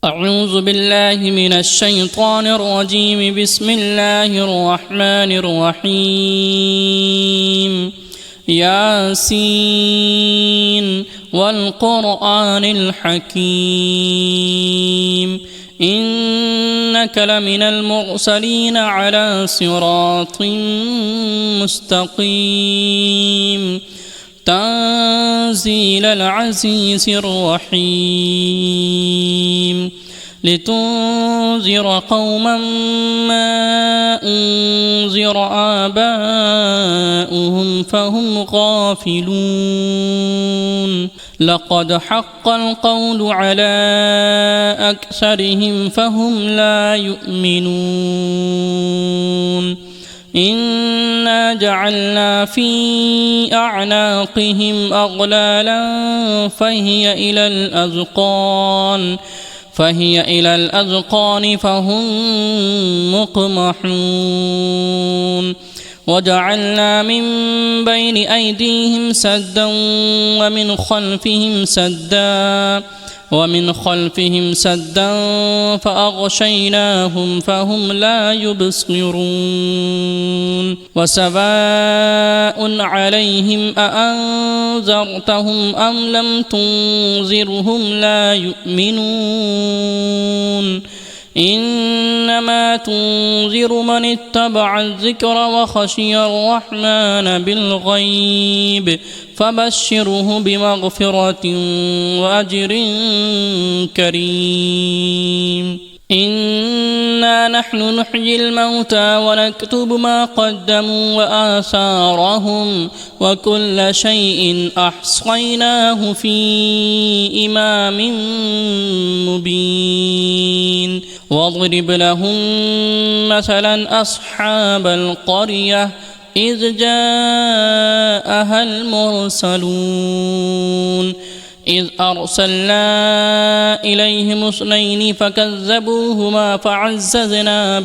أعوذ بالله من الشيطان الرجيم. بسم الله الرحمن الرحيم. ياسين والقرآن الحكيم إنك لمن المرسلين على صراط مستقيم تنزيل العزيز الرحيم لتنذر قوما ما أنذر آباؤهم فهم غافلون لقد حق القول على أكثرهم فهم لا يؤمنون إنا جعلنا في أعناقهم أغلالا فهي إلى الأذقان فهم مقمحون وجعلنا من بين أيديهم سدا ومن خلفهم سدا فأغشيناهم فهم لا يبصرون وسواء عليهم أأنذرتهم أم لم تنذرهم لا يؤمنون إنما تنذر من اتبع الذكر وخشي الرحمن بالغيب فبشره بمغفرة وأجر كريم إنا نحن نحيي الموتى ونكتب ما قدموا وآثارهم وكل شيء أحصيناه في إمام مبين واضرب لهم مثلا أصحاب القرية إذ جاءها المرسلون إذ أرسلنا إليهم 2 فكذبوهما فعززنا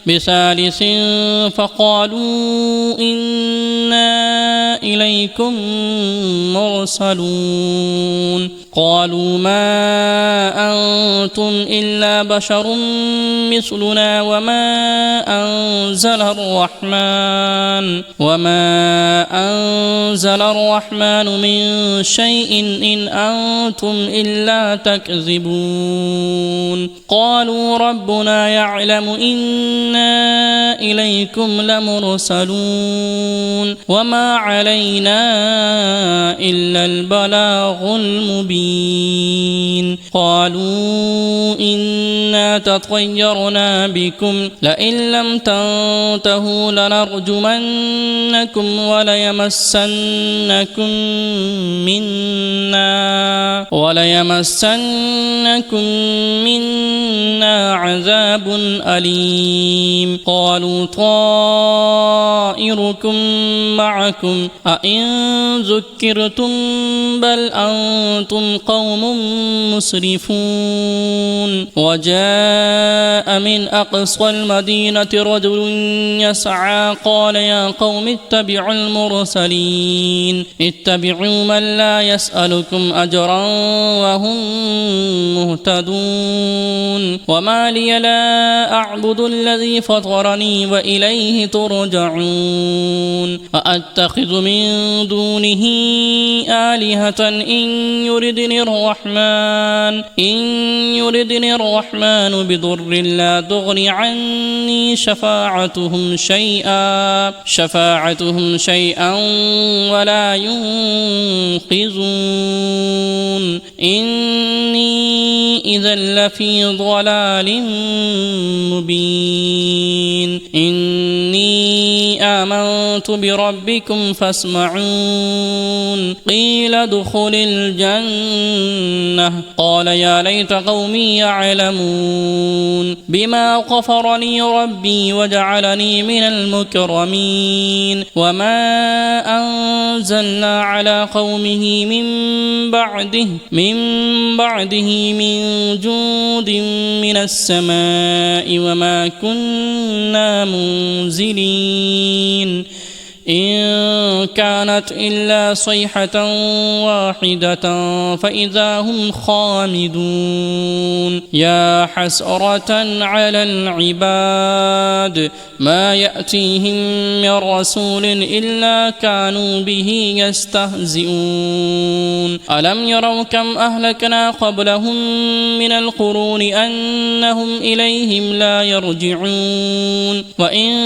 بثالث فقالوا إنا إليكم مرسلون قالوا ما أنتم إلا بشر مثلنا وما أنزل الرحمن من شيء إن أنتم إلا تكذبون قالوا ربنا يعلم إنا إليكم لمرسلون وما علينا إلا البلاغ المبين قالوا إنا تطيرنا بكم لئن لم تنتهوا لنرجمنكم وليمسنكم منا عذاب أليم قالوا طائركم معكم أئن ذكرتم بل أنتم قوم مسرفون وجاء من أقصى المدينة رجل يسعى قال يا قوم اتبعوا المرسلين اتبعوا من لا يسألكم أجرا وهم مهتدون وما لي لا أعبد الذي فطرني وإليه ترجعون أأتخذ من دونه آلهة إن يردني الرحمن بضر لا تغني عني شفاعتهم شيئا ولا ينقذون إني إذا لفي ضلال مبين إني آمنت بربكم فاسمعون قيل ادخل الجنة قال يا ليت قومي يعلمون بما غفر لي ربي وجعلني من المكرمين وما أنزلنا على قومه من بعده من جود من السماء وما كنا منزلين إن كانت إلا صيحة واحدة فإذا هم خامدون يا حسرة على العباد ما يأتيهم من رسول إلا كانوا به يستهزئون ألم يروا كم أهلكنا قبلهم من القرون أنهم إليهم لا يرجعون وإن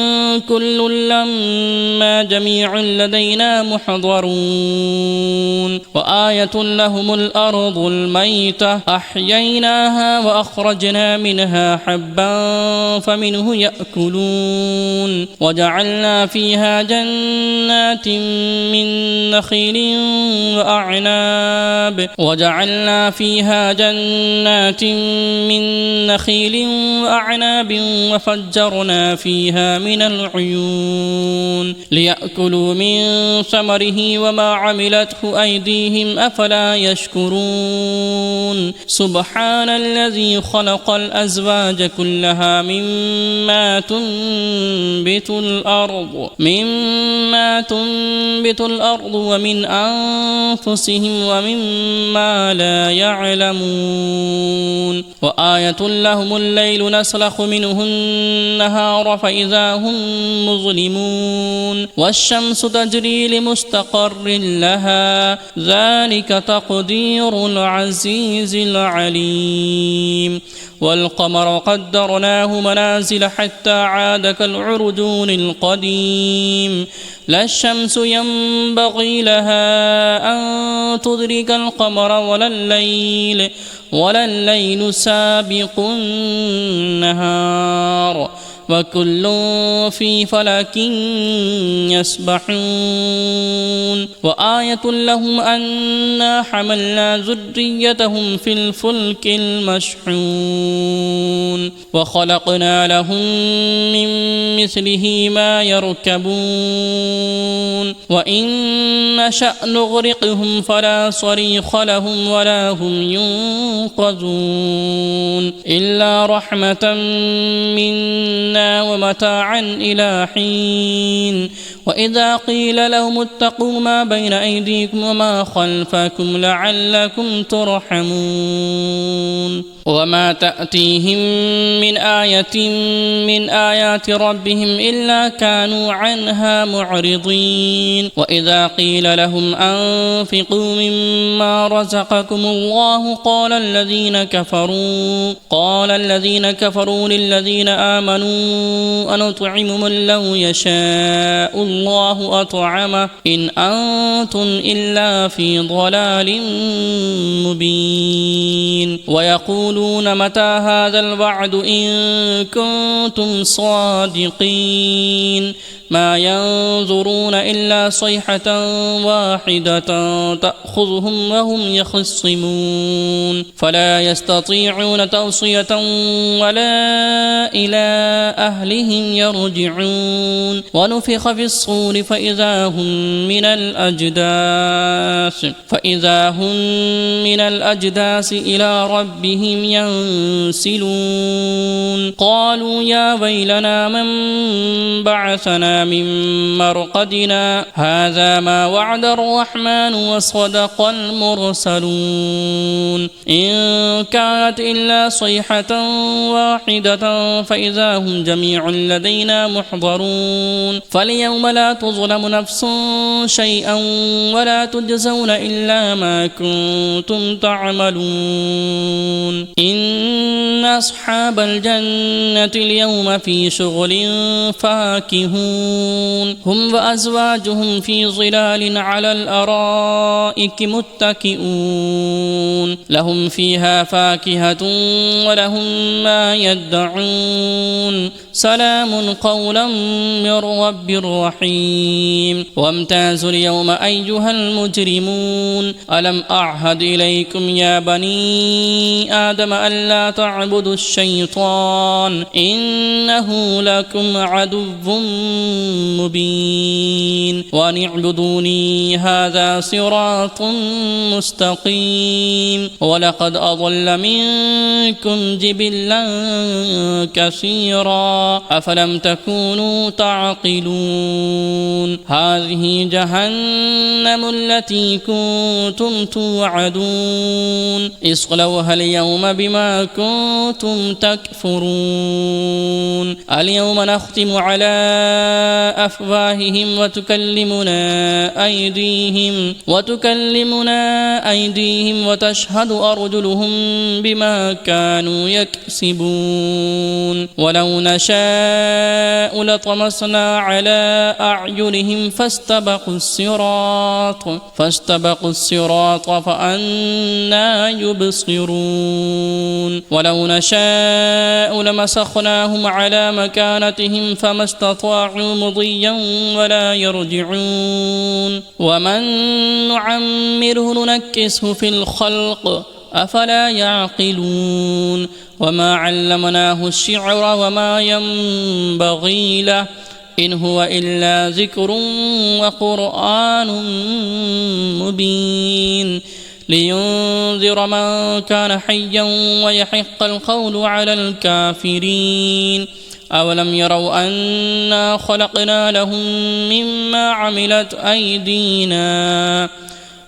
كل لما جميع لدينا محضرون وآية لهم الأرض الميتة أحييناها وأخرجنا منها حبا فمنه يأكلون وجعلنا فيها جنات من نخيل وأعناب وفجرنا فيها من العيون ليأكلوا من ثمره وما عملته أيديهم أفلا يشكرون سبحان الذي خلق الأزواج كلها مما تنبت الأرض ومن أنفسهم ومما لا يعلمون وآية لهم الليل نسلخ منه النهار فإذا هم مظلمون والشمس تجري لمستقر لها ذلك تقدير العزيز العليم والقمر قدرناه منازل حتى عاد كالعرجون القديم لا الشمس ينبغي لها أن تدرك القمر ولا الليل سابق النهار وكل في فلك يسبحون وآية لهم أنا حملنا ذريتهم في الفلك المشحون وخلقنا لهم من مثله ما يركبون وإن نشأ نغرقهم فلا صريخ لهم ولا هم ينقذون إلا رحمة منا ومتاعا إلى حين وإذا قيل لهم اتقوا ما بين أيديكم وما خلفكم لعلكم ترحمون وما تأتيهم من آية من آيات ربهم إلا كانوا عنها معرضين وإذا قيل لهم أنفقوا مما رزقكم الله قال الذين كفروا للذين آمنوا أنطعم من لو يشاء الله أطعمه إن أنتم إلا في ضلال مبين ويقولون متى هذا الوعد إن كنتم صادقين ما ينظرون إلا صيحة واحدة تأخذهم وهم يخصمون فلا يستطيعون توصية ولا إلى أهلهم يرجعون ونفخ في الصور فإذا هم من الأجداث إلى ربهم ينسلون قالوا يا ويلنا من بعثنا من مرقدنا هذا ما وعد الرحمن وصدق المرسلون إن كانت إلا صيحة واحدة فإذا هم جميع لدينا محضرون فاليوم لا تظلم نفس شيئا ولا تجزون إلا ما كنتم تعملون إن أصحاب الجنة اليوم في شغل فاكهون هم وأزواجهم في ظلال على الأرائك متكئون لهم فيها فاكهة ولهم ما يدعون سلام قولا من رب رحيم وامتازوا اليوم أيها المجرمون ألم أعهد إليكم يا بني آدم ألا تعبدوا تعبدوا الشيطان إنه لكم عدو مبين وأن اعبدوني هذا صراط مستقيم ولقد أضل منكم جبلا كثيرا أفلم تكونوا تعقلون هذه جهنم التي كنتم توعدون اصلوها اليوم بما كنتم تكفرون اليوم نختم على أفواههم وتكلمنا أيديهم وتشهد أرجلهم بما كانوا يكسبون ولو نشاء لطمسنا على أعينهم فاستبقوا الصراط فأنى يبصرون ولو نشاء لمسخناهم على مكانتهم فما استطاعوا مضيا ولا يرجعون ومن نعمره ننكسه في الخلق أفلا يعقلون وما علمناه الشعر وما ينبغي له إن هو إلا ذكر وقرآن مبين لينذر من كان حيا ويحق القول على الكافرين أولم يروا أنا خلقنا لهم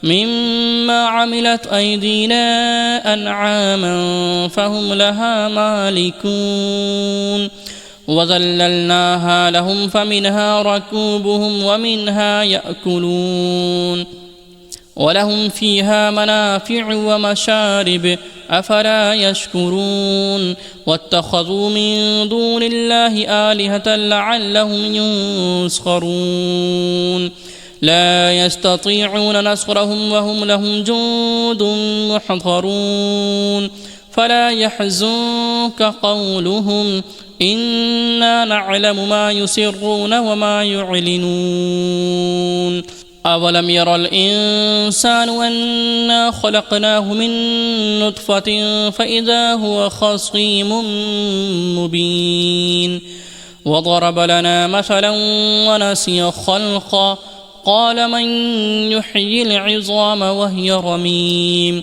مما عملت أيدينا أنعاما فهم لها مالكون وذللناها لهم فمنها ركوبهم ومنها يأكلون ولهم فيها منافع ومشارب أفلا يشكرون واتخذوا من دون الله آلهة لعلهم ينصرون لا يستطيعون نصرهم وهم لهم جند محضرون فلا يحزنك قولهم إنا نعلم ما يسرون وما يعلنون أولم ير الإنسان أنا خلقناه من نطفة فإذا هو خصيم مبين وضرب لنا مثلا ونسي خلقه قال من يحيي العظام وهي رميم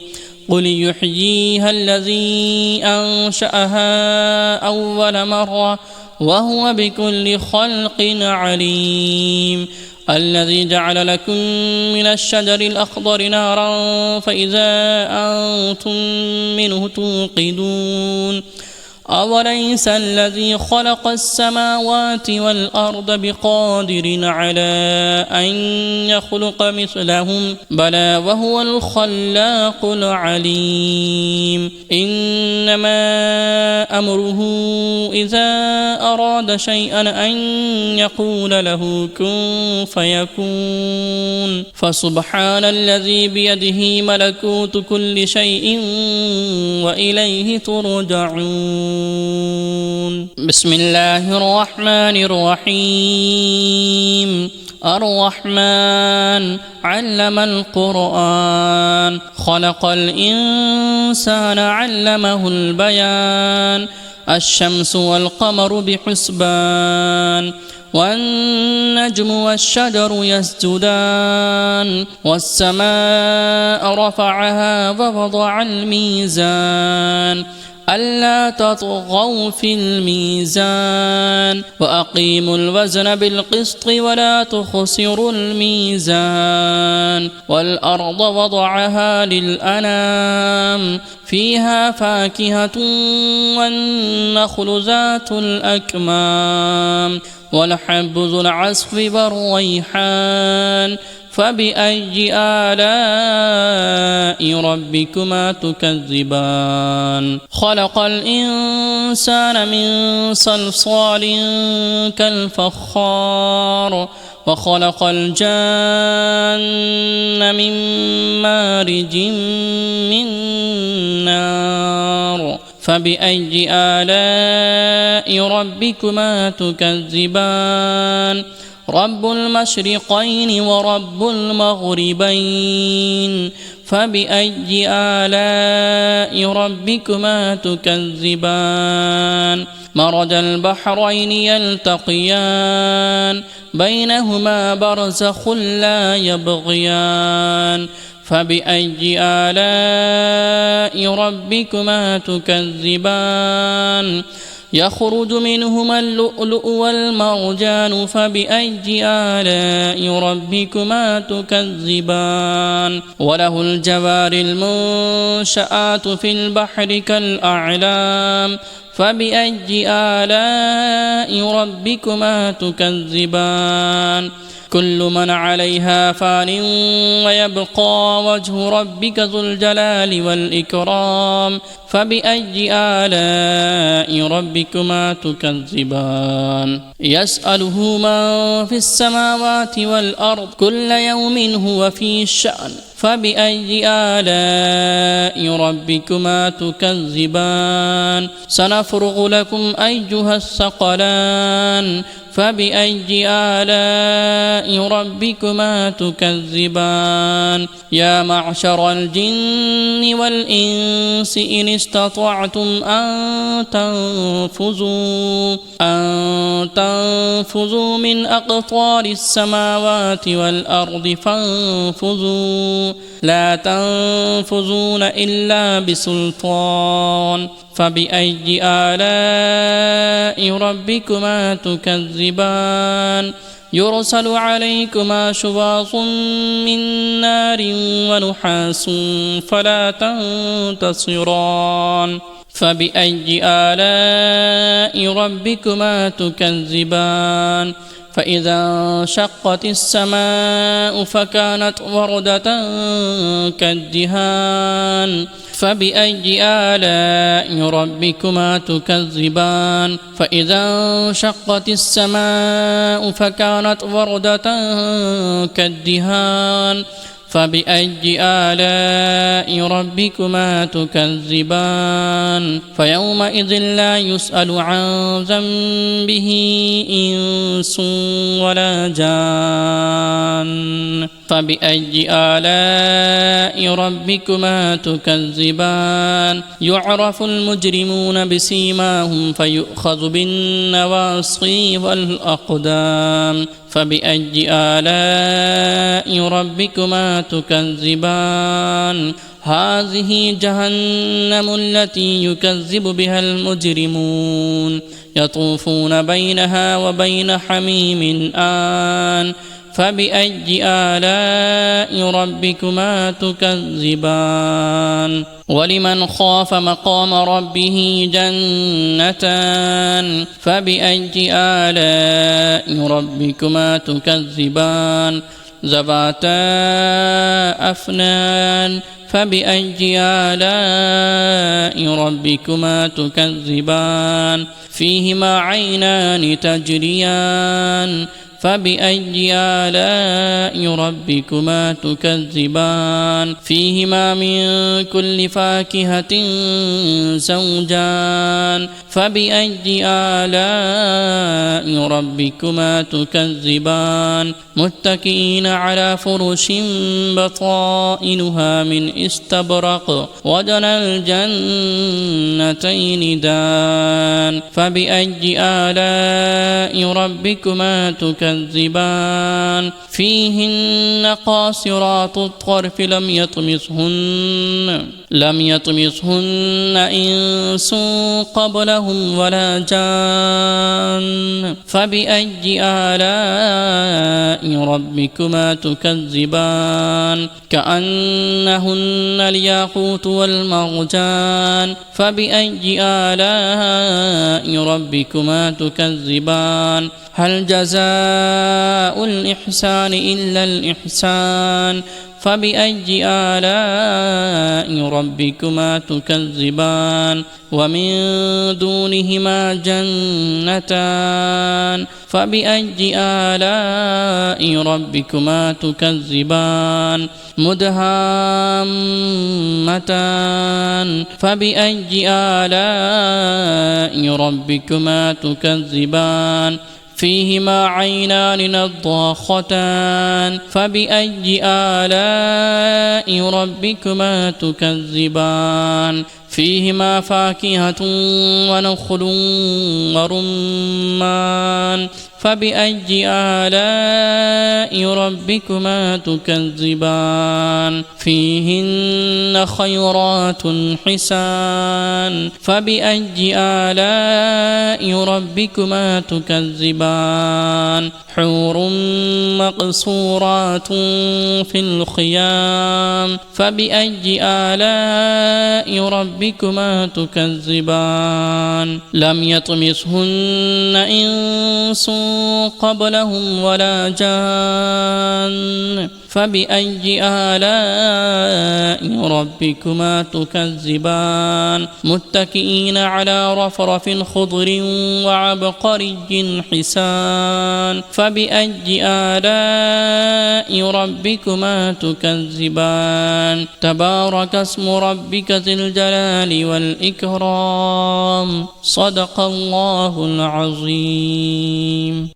قل يحييها الذي أنشأها أول مرة وهو بكل خلق عليم الذي جعل لكم من الشجر الأخضر نارا فإذا أنتم منه توقدون أوليس الذي خلق السماوات والأرض بقادر على أن يخلق مثلهم بلى وهو الخلاق العليم إنما أمره إذا أراد شيئا أن يقول له كن فيكون فسبحان الذي بيده ملكوت كل شيء وإليه ترجعون بسم الله الرحمن الرحيم الرحمن علم القرآن خلق الإنسان علمه البيان الشمس والقمر بحسبان والنجم والشجر يسجدان والسماء رفعها ووضع الميزان ألا تطغوا في الميزان وأقيموا الوزن بالقسط ولا تخسروا الميزان والأرض وضعها للأنام فيها فاكهة والنخل ذات الأكمام والحب ذو العصف والريحان فبأي آلاء ربكما تكذبان خلق الإنسان من صلصال كالفخار وخلق الجان من مارج من نار فبأي آلاء ربكما تكذبان رب المشرقين ورب المغربين فبأي آلاء ربكما تكذبان مرج البحرين يلتقيان بينهما برزخ لا يبغيان فبأي آلاء ربكما تكذبان يخرج منهما اللؤلؤ والمرجان فبأي آلاء ربكما تكذبان وله الجوار المنشآت في البحر كالأعلام فبأي آلاء ربكما تكذبان كل من عليها فان ويبقى وجه ربك ذو الجلال والإكرام فبأي آلاء ربكما تكذبان يسأله من في السماوات والأرض كل يوم هو في شأن فبأي آلاء ربكما تكذبان سنفرغ لكم أيها الثقلان فبأي آلاء ربكما تكذبان يا معشر الجن والإنس إن استطعتم أن تنفذوا من أقطار السماوات والأرض فانفذوا لا تنفذون إلا بسلطان فبأي آلاء ربكما تكذبان يرسل عليكما شواظ من نار ونحاس فلا تنتصران فبأي آلاء ربكما تكذبان فإذا انشقت السماء فكانت وردة كالدهان فبأي آلاء ربكما تكذبان فإذا انشقت السماء فكانت وردة كالدهان فبأي آلاء ربكما تكذبان فيومئذ لا يسأل عن ذنبه إنس ولا جان فبأي آلاء ربكما تكذبان يعرف المجرمون بسيماهم فيؤخذ بالنواصي والأقدام فبأي آلاء ربكما تكذبان هذه جهنم التي يكذب بها المجرمون يطوفون بينها وبين حميم آن فبأي آلاء ربكما تكذبان ولمن خاف مقام ربه جنتان فبأي آلاء ربكما تكذبان ذواتا أفنان فبأي آلاء ربكما تكذبان فيهما عينان تجريان فبأي آلاء ربكما تكذبان فيهما من كل فاكهة زوجان فبأي آلاء ربكما تكذبان متكئين على فرش بطائنها من استبرق وجنى الجنتين دان فبأي آلاء ربكما تكذبان فيهن قاصرات الطرف لم يطمثهن إنس قبلهم ولا جان فبأي آلاء ربكما تكذبان كأنهن الياقوت والمرجان فبأي آلاء ربكما تكذبان هل جزاء الإحسان إلا الإحسان فبأي آلاء ربكما تكذبان ومن دونهما جنتان فبأي آلاء ربكما تكذبان مدهامتان فبأي آلاء ربكما تكذبان فيهما عينان نضاختان فبأي آلاء ربكما تكذبان فيهما فاكهة ونخل ورمان فبأي آلاء ربكما تكذبان فيهن خيرات حسان فبأي آلاء ربكما تكذبان حور مقصورات في الخيام فبأي آلاء ربكما تكذبان لم يطمثهن إنس قبلهم ولا جان فبأي آلاء ربكما تكذبان متكئين على رفرف خضر وعبقري حسان فبأي آلاء ربكما تكذبان تبارك اسم ربك ذي الجلال والإكرام صدق الله العظيم.